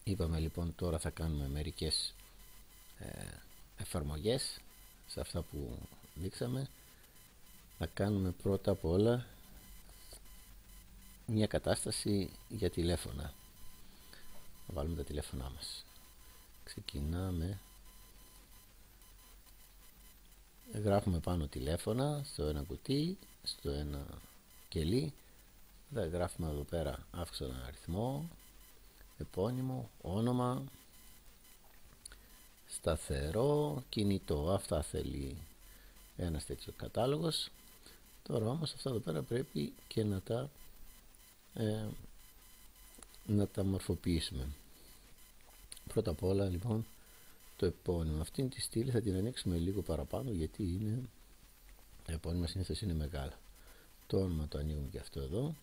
Είπαμε λοιπόν τώρα θα κάνουμε μερικές εφαρμογές σε αυτά που δείξαμε. Θα κάνουμε πρώτα απ' όλα μια κατάσταση για τηλέφωνα. Θα βάλουμε τα τηλέφωνά μας. Ξεκινάμε. Γράφουμε πάνω τηλέφωνα στο ένα κουτί, στο ένα κελί. Θα γράφουμε εδώ πέρα αύξονα αριθμό, επώνυμο, όνομα, σταθερό, κινητό. Αυτά θέλει ένας τέτοιος κατάλογος. Τώρα όμως αυτά εδώ πέρα πρέπει και να τα μορφοποιήσουμε. Πρώτα απ' όλα λοιπόν το επώνυμο. Αυτήν τη στήλη θα την ανοίξουμε λίγο παραπάνω, γιατί τα επώνυμα συνήθως είναι μεγάλα. Το όνομα το ανοίγουμε και αυτό εδώ.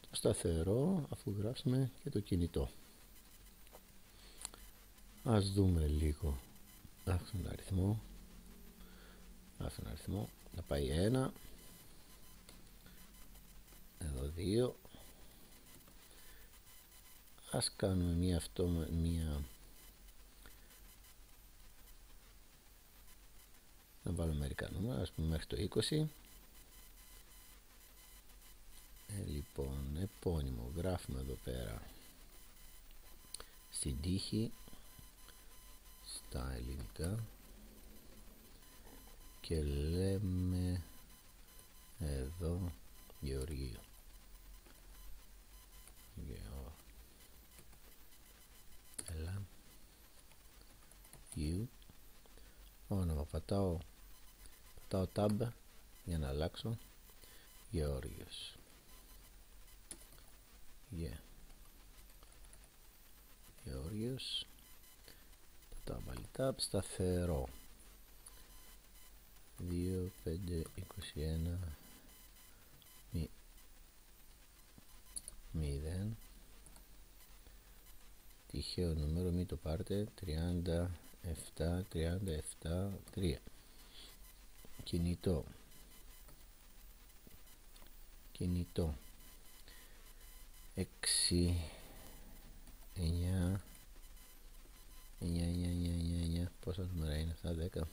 Το σταθερό, αφού γράψουμε και το κινητό. Ας δούμε λίγο. Άξονα αριθμό. Να πάει 1. Εδώ 2. Ας κάνουμε να βάλουμε μερικά νούμερα, ας πούμε μέχρι το 20. Λοιπόν, επώνυμο γράφουμε εδώ πέρα στην τύχη στα ελληνικά και λέμε εδώ Γεωργίου. Έλα. Όνομα πατάω tab για να αλλάξω. Γεώργιος. Γεώργιος. Πατάω πάλι tab. Σταθερό. 2, 5, 21, 0. Τυχαίο νούμερο, μην το πάρετε. 37, 3. Κινητό 6, 9, πόσα νούμερα είναι αυτά? 10.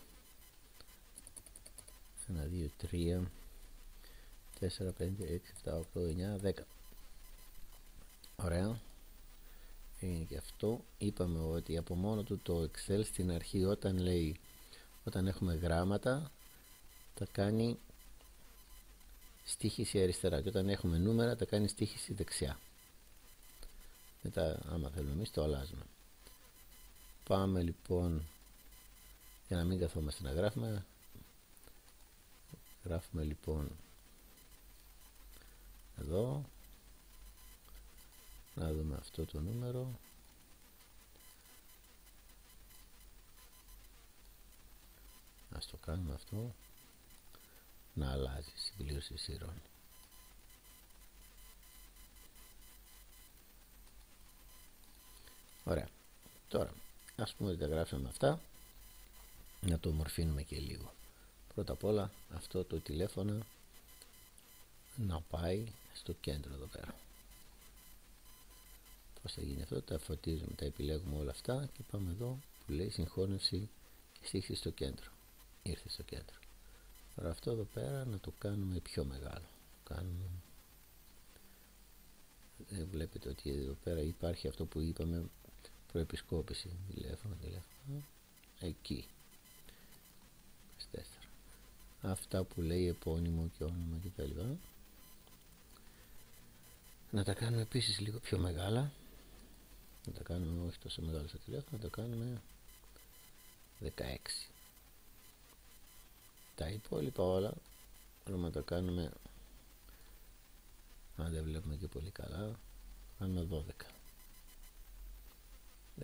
1, 2, 3, 4, 5, 6, 7, 8, 9, 10. Ωραία. Είναι και αυτό. Είπαμε ότι από μόνο του το Excel στην αρχή όταν έχουμε γράμματα τα κάνει στοίχηση αριστερά, και όταν έχουμε νούμερα τα κάνει στοίχηση δεξιά. Μετά άμα θέλουμε εμείς το αλλάζουμε. Πάμε λοιπόν, για να μην καθόμαστε να γράφουμε λοιπόν εδώ, να δούμε αυτό το νούμερο. Ας το κάνουμε αυτό να αλλάζει συμπλήρωση σειρών. Ωραία. Τώρα ας πούμε ότι τα γράψαμε αυτά, να το μορφύνουμε και λίγο. Πρώτα απ' όλα αυτό το τηλέφωνο να πάει στο κέντρο εδώ πέρα. Πώς θα γίνει αυτό? Τα φωτίζουμε, τα επιλέγουμε όλα αυτά και πάμε εδώ που λέει συγχώνευση και στίχηση στο κέντρο. Ήρθε στο κέντρο. Τώρα αυτό εδώ πέρα να το κάνουμε πιο μεγάλο. Βλέπετε ότι εδώ πέρα υπάρχει αυτό που είπαμε, προεπισκόπηση, τηλέφωνο, εκεί 4. Αυτά που λέει επώνυμο και όνομα κτλ. Να τα κάνουμε επίσης λίγο πιο μεγάλα. Να τα κάνουμε όχι τόσο μεγάλο στο τηλέφωνο, να τα κάνουμε 16. Τα υπόλοιπα όλα μπορούμε να τα κάνουμε, αν δεν βλέπουμε και πολύ καλά, κάνουμε 12,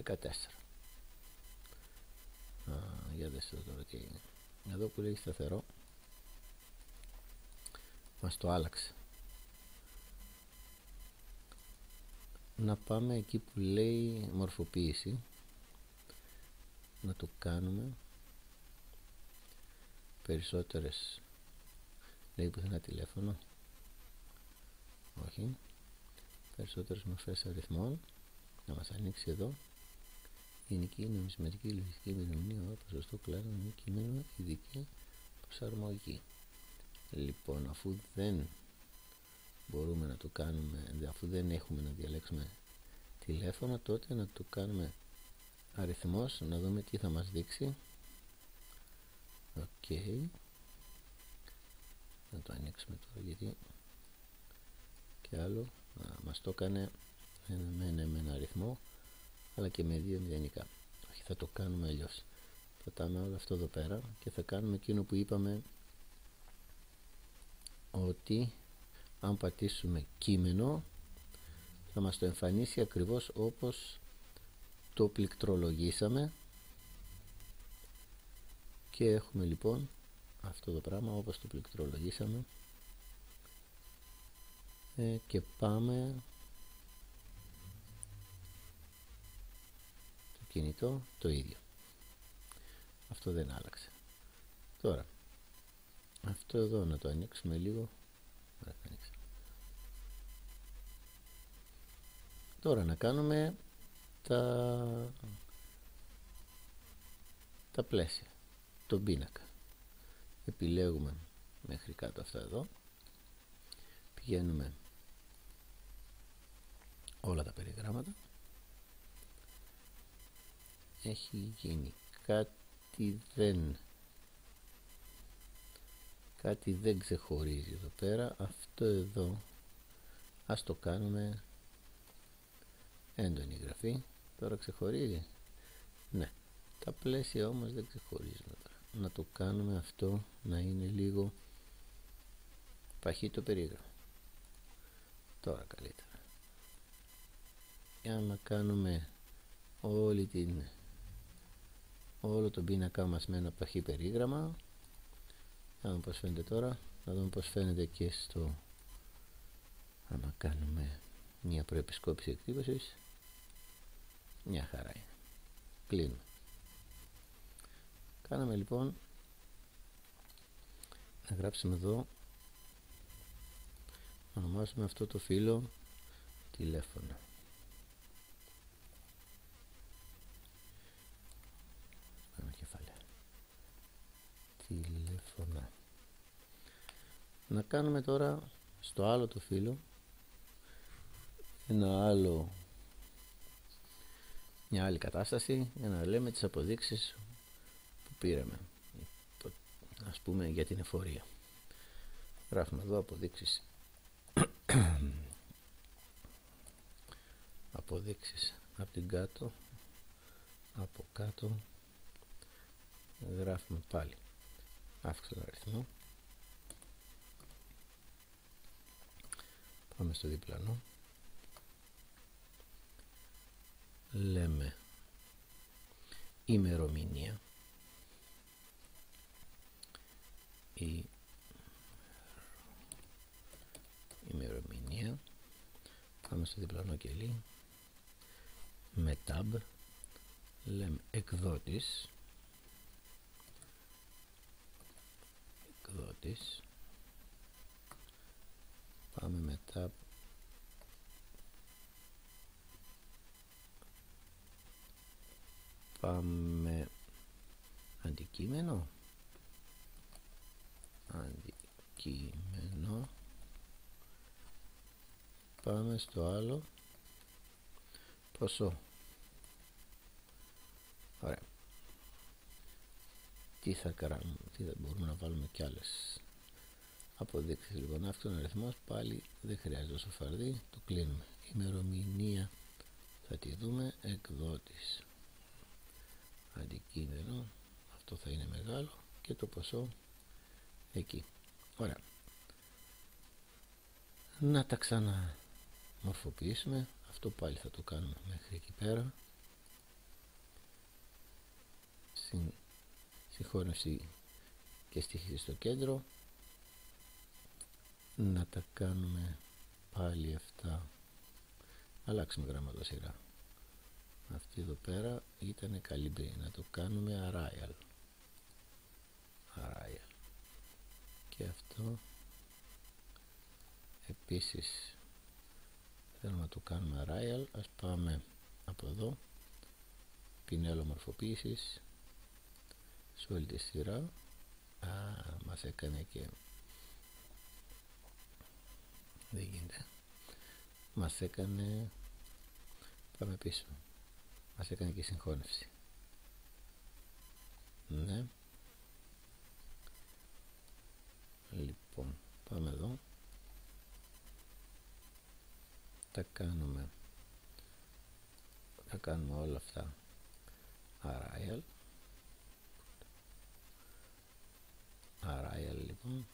14. Για δες τώρα τι είναι. Εδώ που λέει σταθερό μας το άλλαξε. Να πάμε εκεί που λέει μορφοποίηση, να το κάνουμε περισσότερες. Λέει πουθενά τηλέφωνο, όχι, περισσότερες μορφές αριθμών. Να μας ανοίξει εδώ Γενική νομισματική λογιστική ημερομηνία, ποσοστό κλάδο, μη κείμενο, ειδική προσαρμογή. Λοιπόν, αφού δεν μπορούμε να το κάνουμε, αφού δεν έχουμε να διαλέξουμε τηλέφωνο, τότε να το κάνουμε αριθμός, να δούμε τι θα μας δείξει. Ok, να το ανοίξουμε τώρα, γιατί και άλλο μας το έκανε με ένα αριθμό, αλλά και με δύο μηδενικά. Όχι, θα το κάνουμε αλλιώς. Πατάμε όλο αυτό εδώ πέρα και θα κάνουμε εκείνο που είπαμε, ότι αν πατήσουμε κείμενο θα μας το εμφανίσει ακριβώς όπως το πληκτρολογήσαμε, και έχουμε λοιπόν αυτό το πράγμα όπως το πληκτρολογήσαμε. Και πάμε το κινητό, το ίδιο. Αυτό δεν άλλαξε. Τώρα αυτό εδώ να το ανοίξουμε λίγο. Τώρα να κάνουμε τα πλαίσια, τον πίνακα. Επιλέγουμε μέχρι κάτω αυτά εδώ, πηγαίνουμε όλα τα περιγράμματα. Έχει γίνει κάτι δεν ξεχωρίζει εδώ πέρα. Αυτό εδώ ας το κάνουμε έντονη γραφή. Τώρα ξεχωρίζει? Ναι, τα πλαίσια όμως δεν ξεχωρίζουν. Να το κάνουμε αυτό να είναι λίγο παχύ το περίγραμμα. Τώρα καλύτερα. Για να κάνουμε όλο τον πίνακά μας με ένα παχύ περίγραμμα. Να δούμε πως φαίνεται τώρα. Να δούμε πως φαίνεται και στο, άμα κάνουμε μια προεπισκόπηση εκτύπωσης. Μια χαρά είναι. Κλείνουμε. Κάναμε λοιπόν να γράψουμε εδώ, να ονομάσουμε αυτό το φύλλο τηλέφωνο. Τηλέφωνα. Να κάνουμε τώρα στο άλλο το φύλλο μια άλλη κατάσταση, για να λέμε τις αποδείξεις που πήραμε, ας πούμε για την εφορία. Γράφουμε εδώ αποδείξεις από την κάτω, από κάτω. Γράφουμε πάλι αύξηση τον αριθμό, πάμε στο διπλανό, λέμε ημερομηνία, πάμε στο διπλανό κελί, με tab λέμε εκδότης, πάμε με tab, πάμε αντικείμενο, πάμε στο άλλο ποσό. Ωραία. Τι θα μπορούμε να βάλουμε κι άλλες αποδείξεις. Λοιπόν, αυτόν ο αριθμός πάλι δεν χρειάζεται όσο φαρδί, το κλείνουμε. Ημερομηνία θα τη δούμε, εκδότης, αντικείμενο, αυτό θα είναι μεγάλο, και το ποσό εκεί. Ωραία. Να τα ξαναμορφοποιήσουμε. Αυτό πάλι θα το κάνουμε μέχρι εκεί πέρα. Συγχώνευση και στοιχεία στο κέντρο. Να τα κάνουμε πάλι αυτά, αλλάξουμε γραμματοσυρά. Αυτή εδώ πέρα ήταν καλυμπή, να το κάνουμε Arial. Και αυτό επίσης θέλουμε να το κάνουμε Arial. Ας πάμε από εδώ, πινέλο μορφοποίησης σε όλη τη σειρά. Μας έκανε και δεν γίνεται, μας έκανε, πάμε πίσω, μας έκανε και συγχώνευση. Ναι, λοιπόν πάμε εδώ, θα κάνουμε όλα αυτά Arial λοιπόν,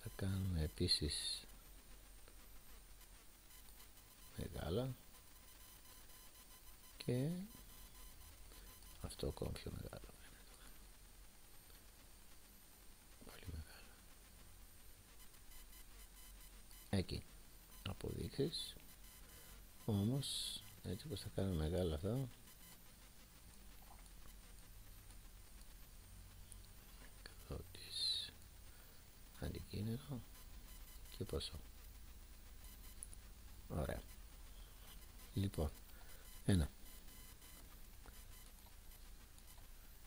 θα κάνουμε επίσης μεγάλα και αυτό ακόμα πιο μεγάλο, πολύ μεγάλο. Εκεί αποδείξεις, όμως έτσι πως θα κάνουμε μεγάλα αυτά, εκδότης, αντικείμενο και ποσό. Ωραία. Λοιπόν, 1,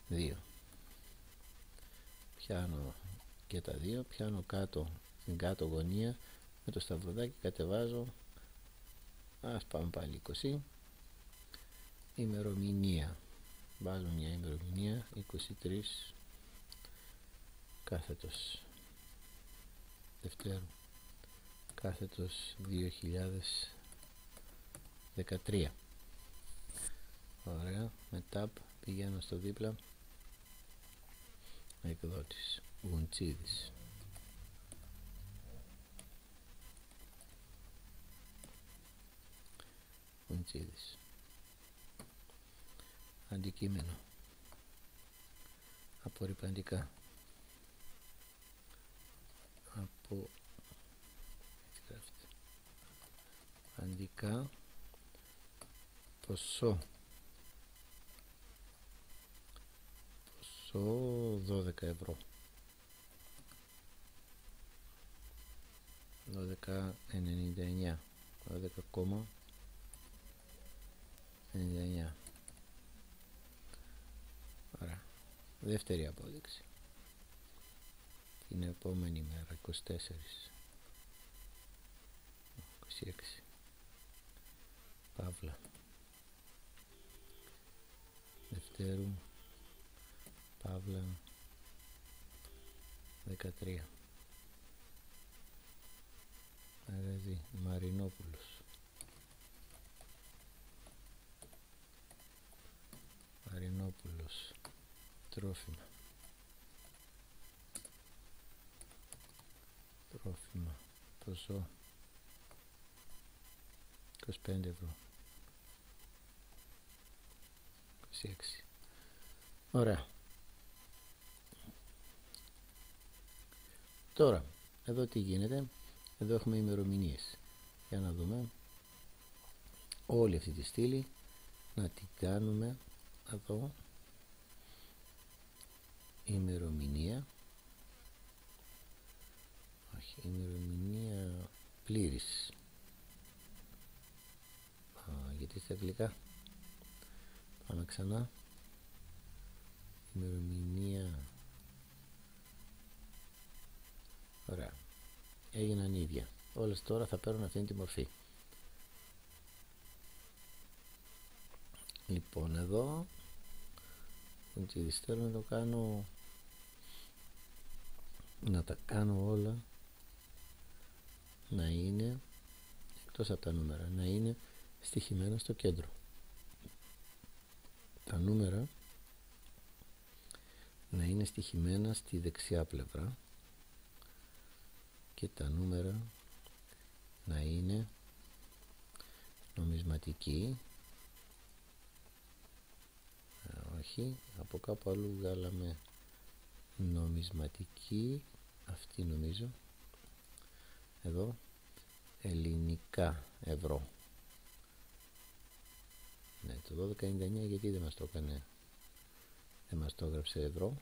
2, πιάνω και τα δύο, πιάνω κάτω στην κάτω γωνία με το σταυροδάκι, κατεβάζω, ας πάμε πάλι 20, ημερομηνία, βάζω μια ημερομηνία 23 κάθετος Δευτέρου κάθετος 2013. Ωραία, με tab πηγαίνω στο δίπλα, εκδότης Γουντσίδης. Αντικείμενο, απορριπαντικά, αντικά, ποσό 12 ευρώ, 12,99, 12,99. Ωραία, δεύτερη απόδειξη την επόμενη μέρα, 24, 26, Παύλα, Δευτέρου, Παύλα, 13, μαγαζί Μαρινόπουλος, τρόφιμα, ποσό 25 ευρώ, 26. Ωραία. Τώρα εδώ τι γίνεται, εδώ έχουμε ημερομηνίες, για να δούμε όλη αυτή τη στήλη, να την κάνουμε εδώ, ημερομηνία πλήρης, γιατί στα αγγλικά, πάμε ξανά, ημερομηνία, ωραία, έγιναν ίδια, όλες τώρα θα παίρνουν αυτή τη μορφή. Λοιπόν, εδώ θέλω να το κάνω, να τα κάνω όλα να είναι, εκτός από τα νούμερα, να είναι στοιχημένα στο κέντρο. Τα νούμερα να είναι στοιχημένα στη δεξιά πλευρά και τα νούμερα να είναι νομισματική, όχι, από κάπου αλλού βγάλαμε νομισματική, αυτή νομίζω, εδώ ελληνικά ευρώ. Ναι, το 12,99 γιατί δεν μας το έκανε, δεν μας το έγραψε ευρώ.